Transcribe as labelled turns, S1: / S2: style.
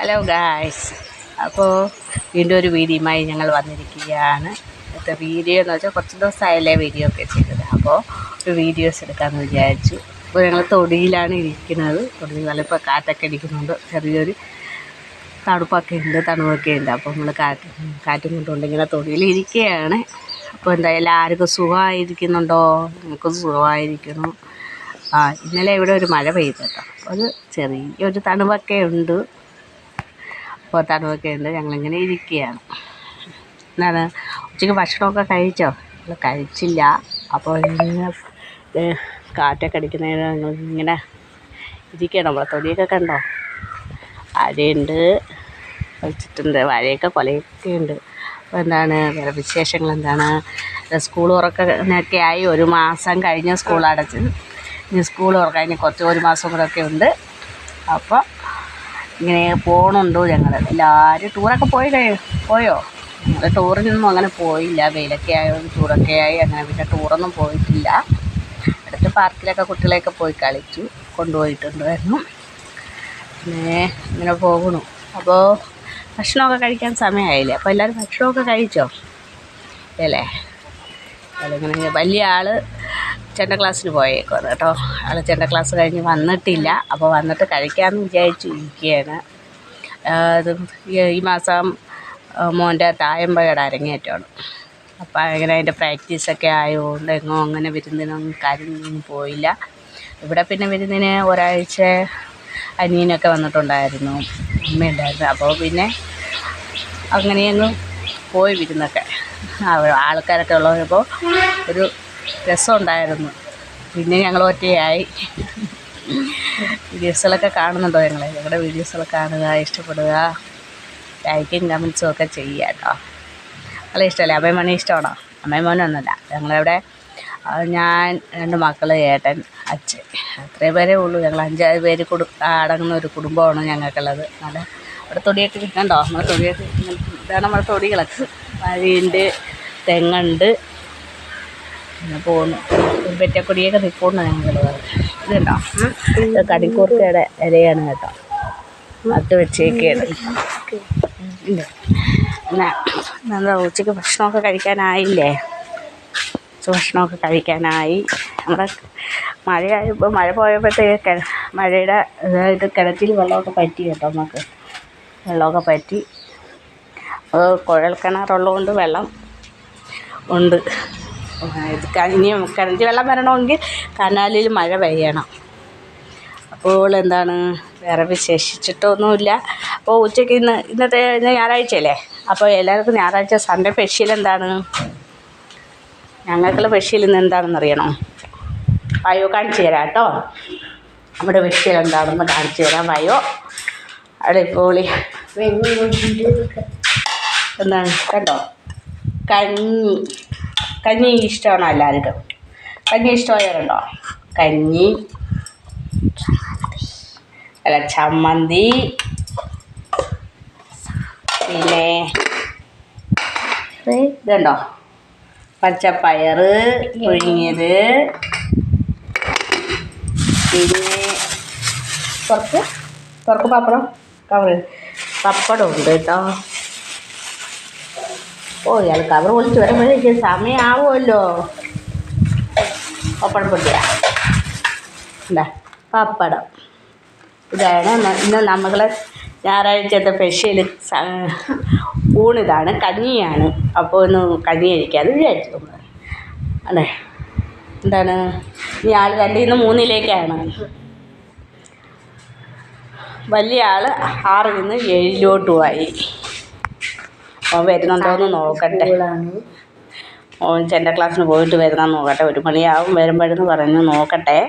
S1: Hello guys, അപ്പോൾ വീണ്ടും ഒരു വീഡിയോയുമായി ഞങ്ങൾ വന്നിരിക്കുകയാണ്. ഇന്നത്തെ വീഡിയോ എന്ന് വെച്ചാൽ കുറച്ച് ദിവസമായല്ലേ വീഡിയോ ഒക്കെ ചെയ്തത്. അപ്പോൾ ഒരു വീഡിയോസ് എടുക്കാമെന്ന് വിചാരിച്ചു. അപ്പോൾ ഞങ്ങൾ തൊടിയിലാണ് ഇരിക്കുന്നത്. തൊടിയിൽ നല്ല ഇപ്പോൾ കാറ്റൊക്കെ അടിക്കുന്നുണ്ട്, ചെറിയൊരു തണുപ്പൊക്കെ ഉണ്ട്. അപ്പോൾ നമ്മൾ കാറ്റും കൊണ്ടുകൊണ്ട് ഇങ്ങനെ തൊടിയിൽ ഇരിക്കുകയാണ്. അപ്പോൾ എന്തായാലും ആർക്കും സുഖമായിരിക്കുന്നുണ്ടോ? ഞങ്ങൾക്ക് സുഖമായിരിക്കുന്നു. ഇന്നലെ ഇവിടെ ഒരു മഴ പെയ്തു കേട്ടോ. അപ്പോൾ അത് ചെറിയൊരു തണുപ്പൊക്കെ ഉണ്ട്. അപ്പോൾ തണുപ്പൊക്കെ ഉണ്ട്. ഞങ്ങളിങ്ങനെ ഇരിക്കുകയാണ്. എന്താണ് ഉച്ചയ്ക്ക് ഭക്ഷണമൊക്കെ കഴിച്ചോ? നമ്മൾ കഴിച്ചില്ല. അപ്പോൾ ഇങ്ങനെ കാറ്റൊക്കെ അടിക്കുന്നതിന് ഞങ്ങളിങ്ങനെ ഇരിക്കുകയാണ്. നമ്മളെ തൊടിയൊക്കെ കണ്ടോ? വാഴയുണ്ട്, വെച്ചിട്ടുണ്ട്. വാഴയൊക്കെ കൊലയൊക്കെ ഉണ്ട്. അപ്പോൾ എന്താണ് വേറെ വിശേഷങ്ങൾ? എന്താണ് സ്കൂൾ തുറക്കാനൊക്കെ ആയി. ഒരു മാസം കഴിഞ്ഞ് സ്കൂൾ അടച്ച്. ഇനി സ്കൂൾ തുറക്കാൻ ഇനി ഒരു മാസം കൂടെ ഒക്കെ ഉണ്ട്. അപ്പോൾ ഇങ്ങനെ പോകണുണ്ടോ? ഞങ്ങൾ എല്ലാവരും ടൂറൊക്കെ പോയോ? ഞങ്ങൾ ടൂറിനൊന്നും അങ്ങനെ പോയില്ല. വെയിലൊക്കെ ആയതുകൊണ്ട് ടൂറൊക്കെ ആയി. അങ്ങനെ പിന്നെ ടൂറൊന്നും പോയിട്ടില്ല. അടുത്ത് പാർക്കിലൊക്കെ കുട്ടികളെയൊക്കെ പോയി കളിച്ചു കൊണ്ടുപോയിട്ടുണ്ടായിരുന്നു. പിന്നെ ഇങ്ങനെ പോകണു. അപ്പോൾ ഭക്ഷണമൊക്കെ കഴിക്കാൻ സമയമായില്ലേ? അപ്പോൾ എല്ലാവരും ഭക്ഷണമൊക്കെ കഴിച്ചോ? അല്ലേ? അതിങ്ങനെ വലിയ ആൾ ചെണ്ട ക്ലാസ്സിന് പോയേക്കുവാണ് കേട്ടോ. ആൾ ചെണ്ട ക്ലാസ് കഴിഞ്ഞ് വന്നിട്ടില്ല. അപ്പോൾ വന്നിട്ട് കഴിക്കാമെന്ന് വിചാരിച്ചു ഇരിക്കുകയാണ്. ഈ മാസം മോൻ്റെ തായമ്പയുടെ അരങ്ങേറ്റമാണ്. അപ്പോൾ അങ്ങനെ അതിൻ്റെ പ്രാക്ടീസൊക്കെ ആയതുകൊണ്ട് എങ്ങോ അങ്ങനെ വിരുന്നിനൊന്നും കാര്യമൊന്നും പോയില്ല. ഇവിടെ പിന്നെ വിരുന്നിന് ഒരാഴ്ച അനിയനൊക്കെ വന്നിട്ടുണ്ടായിരുന്നു, അമ്മയുണ്ടായിരുന്നു. അപ്പോൾ പിന്നെ അങ്ങനെയങ്ങ് പോയി വിരുന്നൊക്കെ. ആൾക്കാരൊക്കെ ഉള്ളപ്പോൾ ഒരു രസമുണ്ടായിരുന്നു. പിന്നെ ഞങ്ങൾ ഒറ്റയായി. വീഡിയോസുകളൊക്കെ കാണുന്നുണ്ടോ? ഞങ്ങളുടെ വീഡിയോസുകളൊക്കെ കാണുക, ഇഷ്ടപ്പെടുക, ലൈക്കും കമൻസും ഒക്കെ ചെയ്യുക കേട്ടോ. നല്ല ഇഷ്ടമല്ലേ? അമ്മയും മോനെ ഇഷ്ടമാണോ? അമ്മയും മോനൊന്നുമല്ല, ഞങ്ങളിവിടെ ഞാൻ, 2 മക്കൾ, ഏട്ടൻ, അച്ഛൻ, അത്രയും പേരേ ഉള്ളൂ. ഞങ്ങൾ 5 പേര് അടങ്ങുന്ന ഒരു കുടുംബമാണ് ഞങ്ങൾക്കുള്ളത്. നല്ല അവിടെ തൊടിയൊക്കെ കണ്ടോ? നമ്മുടെ തൊടിയൊക്കെ ഇതാണ് നമ്മുടെ തൊടികളൊക്കെ. വഴിയുണ്ട്, തെങ്ങുണ്ട്, പിന്നെ പോകുന്നു. വെറ്റക്കൊടിയൊക്കെ നിൽക്കുന്നു ഞങ്ങളുള്ളത്. ഇതുണ്ടോ? ഇത് കടിക്കൂർക്കയുടെ ഇലയാണ് കേട്ടോ. അത് വെച്ചേക്കാണ്. എന്താ ഉച്ചയ്ക്ക് ഭക്ഷണമൊക്കെ കഴിക്കാനായില്ലേ? ഭക്ഷണമൊക്കെ കഴിക്കാനായി. നമ്മുടെ മഴയായപ്പോൾ മഴ പോയപ്പോഴത്തേക്ക് മഴയുടെ ഇതായിട്ട് കിണറ്റിൽ വെള്ളമൊക്കെ പറ്റി കേട്ടോ. നമുക്ക് വെള്ളമൊക്കെ പറ്റി. കുഴൽ കിണറുള്ളതുകൊണ്ട് വെള്ളം ഉണ്ട്. ഇനിയും കിണറ്റിൽ വെള്ളം വരണമെങ്കിൽ കനാലിൽ മഴ പെയ്യണം. അപ്പോൾ എന്താണ് വേറെ വിശേഷിച്ചിട്ടൊന്നുമില്ല. അപ്പോൾ ഉച്ചയ്ക്ക് ഇന്നത്തെ ഞായറാഴ്ചയല്ലേ? അപ്പോൾ എല്ലാവർക്കും ഞായറാഴ്ച സൺഡേ സ്പെഷ്യൽ എന്താണ്? ഞങ്ങൾക്കുള്ള സ്പെഷ്യൽ ഇന്ന് എന്താണെന്ന് അറിയണോ? വയോ കാണിച്ചു തരാം കേട്ടോ. നമ്മുടെ സ്പെഷ്യൽ എന്താണെന്ന് കാണിച്ചു തരാം. വയോ അടിപൊളി എന്താണ് കണ്ടോ? കഞ്ഞി ഇഷ്ടമാണോ എല്ലാവർക്കും? കഞ്ഞി ഇഷ്ടമായവരുണ്ടോ? കഞ്ഞി അല്ല, ചമ്മന്തി, പിന്നെ ഇതുണ്ടോ? പച്ചപ്പയർ പുഴുങ്ങിയത്, പിന്നെ പുറക്ക് പപ്പടം ഉണ്ട് കേട്ടോ. ഇയാൾ കവർ പൊളിച്ച് വരുമ്പോഴേക്ക് സമയമാവുമല്ലോ. പപ്പടം പൊട്ടിയ എന്താ പപ്പടം. ഇതാണ് ഇന്ന് നമ്മളെ ഞായറാഴ്ചത്തെ സ്പെഷ്യൽ ഊണിതാണ്. കഞ്ഞിയാണ്. അപ്പോൾ ഒന്ന് കഞ്ഞി കഴിക്കാമെന്ന് വിചാരിച്ചു. അതെ, എന്താണ് ഇനി ആൾ 2ൽ നിന്ന് 3ലേക്കാണ്. വലിയ ആൾ 6ൽ നിന്ന് 7ലോട്ടുമായി. അവൻ വരുന്നുണ്ടോയെന്ന് നോക്കട്ടെ. ഓൻ ചെണ്ട ക്ലാസ്സിന് പോയിട്ട് വരുന്നതെന്ന് നോക്കട്ടെ. 1 മണിയാവും വരുമ്പോഴെന്ന് പറഞ്ഞു. നോക്കട്ടെ.